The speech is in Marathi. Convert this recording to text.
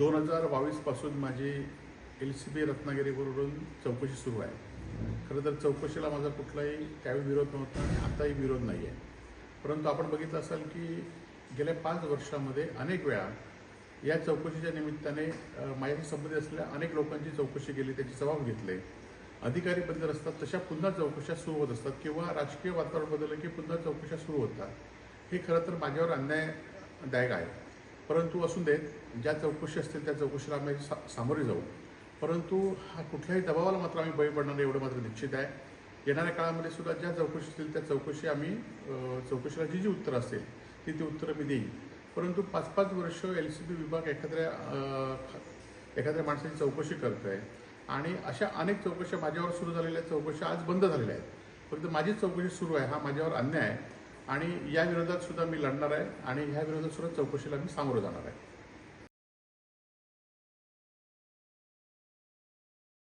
2022 पासून माझी LCB रत्नागिरीवरून चौकशी सुरू आहे। खरं तर चौकशीला माझा कुठलाही त्यावेळी विरोध नव्हता आणि आताही विरोध नाही आहे। परंतु आपण बघितलं असाल की गेल्या 5 वर्षामध्ये अनेक वेळा या चौकशीच्या निमित्ताने माझ्याशी संबंधित असलेल्या अनेक लोकांची चौकशी केली, त्याचे जबाब घेतले। अधिकारी बदल असतात तशा पुन्हा चौकशा सुरू होत असतात किंवा राजकीय वातावरण बदललं की पुन्हा चौकशा सुरू होतात। हे खरं तर माझ्यावर अन्यायदायक आहे। परंतु असून देत, ज्या चौकशी असतील त्या चौकशीला आम्ही सामोरे जाऊ। परंतु हा कुठल्याही दबावाला मात्र आम्ही बळी पडणार नाही एवढं मात्र निश्चित आहे। येणाऱ्या काळामध्ये सुद्धा ज्या चौकशी असतील त्या चौकशी आम्ही चौकशीला जी उत्तरं असतील ती उत्तरं मी देईन। परंतु 5-5 वर्ष LCB विभाग एखाद्या माणसाची चौकशी करत आहे आणि अशा अनेक चौकशा माझ्यावर सुरू झालेल्या चौकशा आज बंद झालेल्या आहेत। परंतु माझी चौकशी सुरू आहे, हा माझ्यावर अन्याय आहे आणि या विरोधात सुद्धा मी लढणार आहे आणि ह्या विरोधात सुद्धा चौकशीला मी सामोरं जाणार आहे।